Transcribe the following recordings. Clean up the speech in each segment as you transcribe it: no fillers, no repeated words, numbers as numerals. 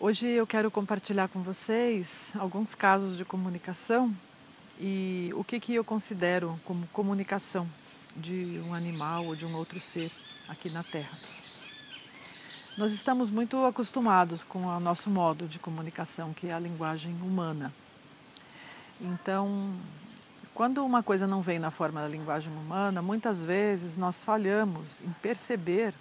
Hoje eu quero compartilhar com vocês alguns casos de comunicação e o que eu considero como comunicação de um animal ou de um outro ser aqui na Terra. Nós estamos muito acostumados com o nosso modo de comunicação, que é a linguagem humana. Então, quando uma coisa não vem na forma da linguagem humana, muitas vezes nós falhamos em perceber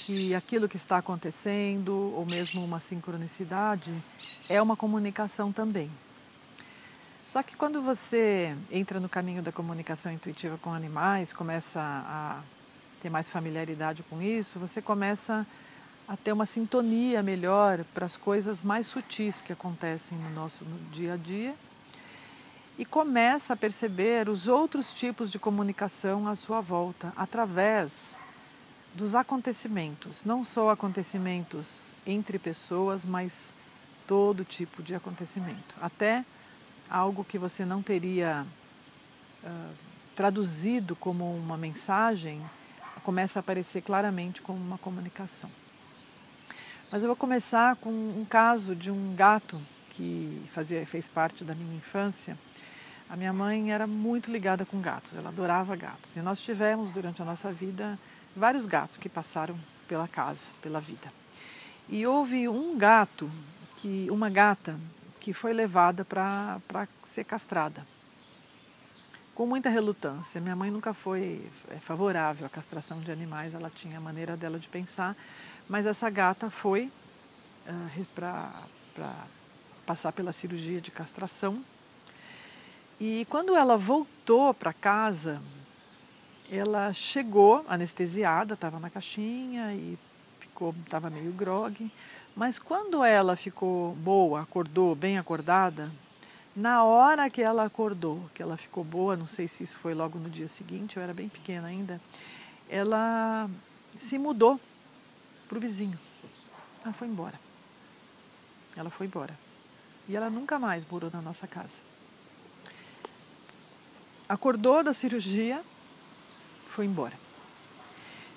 que aquilo que está acontecendo, ou mesmo uma sincronicidade, é uma comunicação também. Só que quando você entra no caminho da comunicação intuitiva com animais, começa a ter mais familiaridade com isso, você começa a ter uma sintonia melhor para as coisas mais sutis que acontecem no dia a dia e começa a perceber os outros tipos de comunicação à sua volta, através dos acontecimentos, não só acontecimentos entre pessoas, mas todo tipo de acontecimento. Até algo que você não teria traduzido como uma mensagem, começa a aparecer claramente como uma comunicação. Mas eu vou começar com um caso de um gato que fez parte da minha infância. A minha mãe era muito ligada com gatos, ela adorava gatos. E nós tivemos, durante a nossa vida, vários gatos que passaram pela casa, pela vida. E houve uma gata que foi levada para ser castrada, com muita relutância. Minha mãe nunca foi favorável à castração de animais, ela tinha a maneira dela de pensar, mas essa gata foi para passar pela cirurgia de castração. E quando ela voltou para casa, ela chegou anestesiada, estava na caixinha e estava meio grogue. Mas quando ela ficou boa, acordou bem acordada, na hora que ela acordou, que ela ficou boa, não sei se isso foi logo no dia seguinte, eu era bem pequena ainda, ela se mudou para o vizinho. Ela foi embora. Ela foi embora. E ela nunca mais morou na nossa casa. Acordou da cirurgia, foi embora.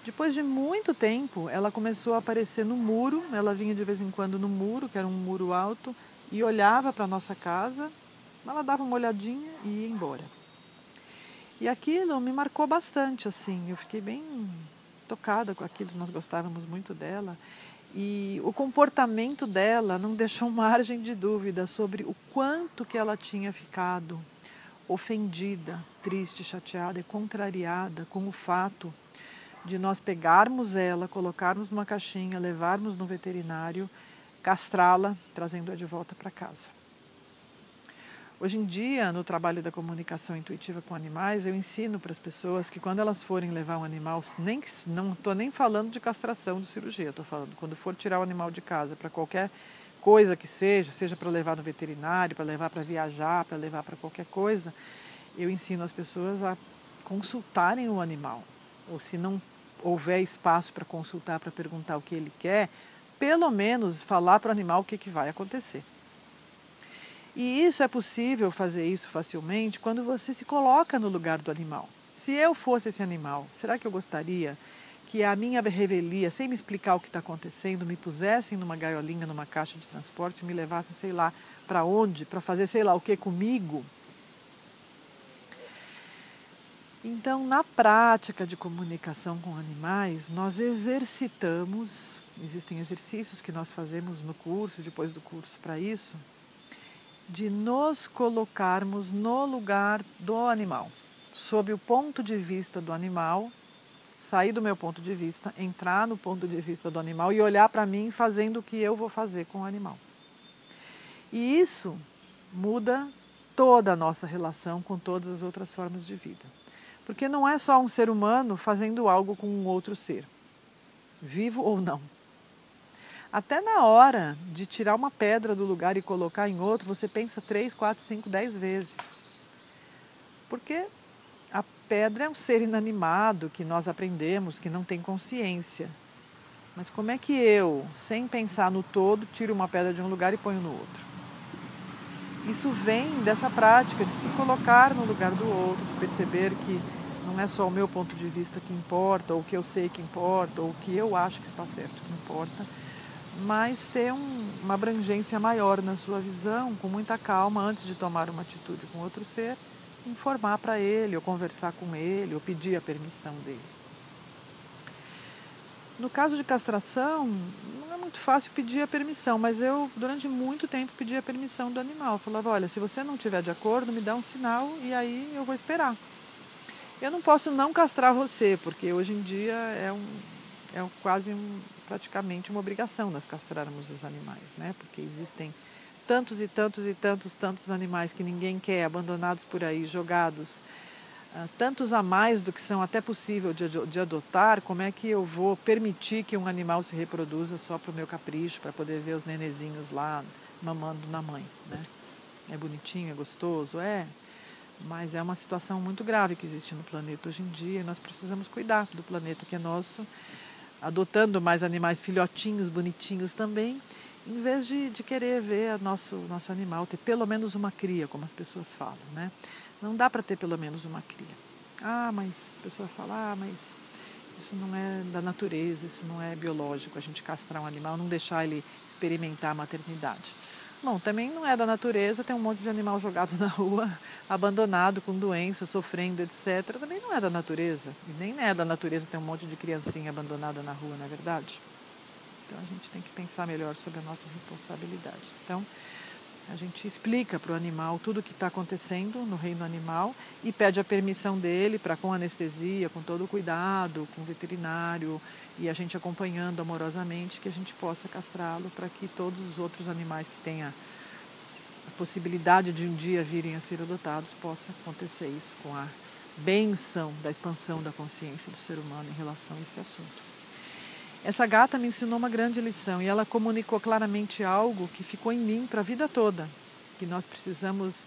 Depois de muito tempo, ela começou a aparecer no muro, ela vinha de vez em quando no muro, que era um muro alto, e olhava para a nossa casa, ela dava uma olhadinha e ia embora. E aquilo me marcou bastante, assim, eu fiquei bem tocada com aquilo, nós gostávamos muito dela. E o comportamento dela não deixou margem de dúvida sobre o quanto que ela tinha ficado ofendida, triste, chateada e contrariada com o fato de nós pegarmos ela, colocarmos numa caixinha, levarmos no veterinário, castrá-la, trazendo-a de volta para casa. Hoje em dia, no trabalho da comunicação intuitiva com animais, eu ensino para as pessoas que quando elas forem levar um animal, não estou nem falando de castração, de cirurgia, estou falando quando for tirar o animal de casa para qualquer coisa que seja para levar no veterinário, para levar para viajar, para levar para qualquer coisa, eu ensino as pessoas a consultarem o animal. Ou se não houver espaço para consultar, para perguntar o que ele quer, pelo menos falar para o animal o que vai acontecer. E isso é possível fazer isso facilmente quando você se coloca no lugar do animal. Se eu fosse esse animal, será que eu gostaria que a minha revelia, sem me explicar o que está acontecendo, me pusessem numa gaiolinha, numa caixa de transporte, me levassem sei lá para onde, para fazer sei lá o que comigo? Então, na prática de comunicação com animais, nós exercitamos, existem exercícios que nós fazemos no curso, depois do curso para isso, de nos colocarmos no lugar do animal, sob o ponto de vista do animal, sair do meu ponto de vista, entrar no ponto de vista do animal e olhar para mim fazendo o que eu vou fazer com o animal. E isso muda toda a nossa relação com todas as outras formas de vida. Porque não é só um ser humano fazendo algo com um outro ser, vivo ou não. Até na hora de tirar uma pedra do lugar e colocar em outro, você pensa 3, 4, 5, 10 vezes. Porque a pedra é um ser inanimado que nós aprendemos, que não tem consciência. Mas como é que eu, sem pensar no todo, tiro uma pedra de um lugar e ponho no outro? Isso vem dessa prática de se colocar no lugar do outro, de perceber que não é só o meu ponto de vista que importa, ou o que eu sei que importa, ou o que eu acho que está certo que importa, mas ter uma abrangência maior na sua visão, com muita calma, antes de tomar uma atitude com outro ser, informar para ele, ou conversar com ele, ou pedir a permissão dele. No caso de castração, não é muito fácil pedir a permissão, mas eu, durante muito tempo, pedi a permissão do animal. Eu falava, olha, se você não estiver de acordo, me dá um sinal e aí eu vou esperar. Eu não posso não castrar você, porque hoje em dia praticamente uma obrigação nós castrarmos os animais, né? Porque existem tantos e tantos e tantos animais que ninguém quer, abandonados por aí, jogados, tantos a mais do que são até possível de adotar. Como é que eu vou permitir que um animal se reproduza só para o meu capricho, para poder ver os nenezinhos lá mamando na mãe, né? É bonitinho, é gostoso, mas é uma situação muito grave que existe no planeta hoje em dia e nós precisamos cuidar do planeta que é nosso, adotando mais animais filhotinhos, bonitinhos também, em vez de querer ver nosso animal ter pelo menos uma cria, como as pessoas falam, né? Não dá para ter pelo menos uma cria. Mas a pessoa fala, mas isso não é da natureza, isso não é biológico, a gente castrar um animal, não deixar ele experimentar a maternidade. Bom, também não é da natureza, tem um monte de animal jogado na rua, abandonado, com doença, sofrendo, etc. Também não é da natureza. E nem é da natureza ter um monte de criancinha abandonada na rua, não é verdade? Então a gente tem que pensar melhor sobre a nossa responsabilidade. Então, a gente explica para o animal tudo o que está acontecendo no reino animal e pede a permissão dele para, com anestesia, com todo o cuidado, com o veterinário e a gente acompanhando amorosamente, que a gente possa castrá-lo para que todos os outros animais que tenham a possibilidade de um dia virem a ser adotados, possa acontecer isso com a bênção da expansão da consciência do ser humano em relação a esse assunto. Essa gata me ensinou uma grande lição e ela comunicou claramente algo que ficou em mim para a vida toda, que nós precisamos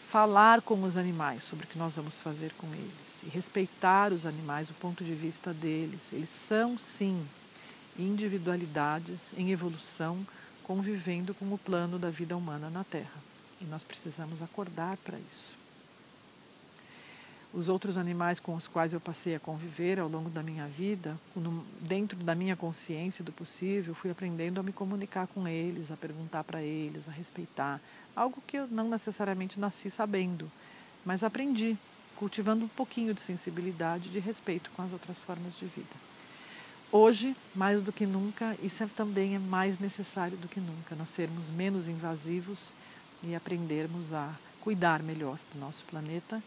falar com os animais sobre o que nós vamos fazer com eles e respeitar os animais, o ponto de vista deles. Eles são, sim, individualidades em evolução, convivendo com o plano da vida humana na Terra. E nós precisamos acordar para isso. Os outros animais com os quais eu passei a conviver ao longo da minha vida, dentro da minha consciência do possível, fui aprendendo a me comunicar com eles, a perguntar para eles, a respeitar. Algo que eu não necessariamente nasci sabendo, mas aprendi, cultivando um pouquinho de sensibilidade e de respeito com as outras formas de vida. Hoje, mais do que nunca, isso também é mais necessário do que nunca, nós sermos menos invasivos e aprendermos a cuidar melhor do nosso planeta.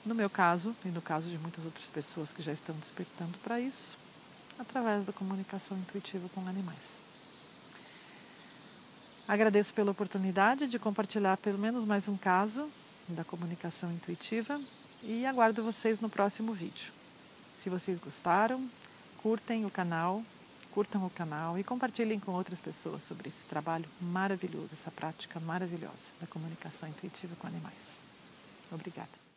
No meu caso, e no caso de muitas outras pessoas que já estão despertando para isso, através da comunicação intuitiva com animais. Agradeço pela oportunidade de compartilhar pelo menos mais um caso da comunicação intuitiva e aguardo vocês no próximo vídeo. Se vocês gostaram, curtam o canal e compartilhem com outras pessoas sobre esse trabalho maravilhoso, essa prática maravilhosa da comunicação intuitiva com animais. Obrigada.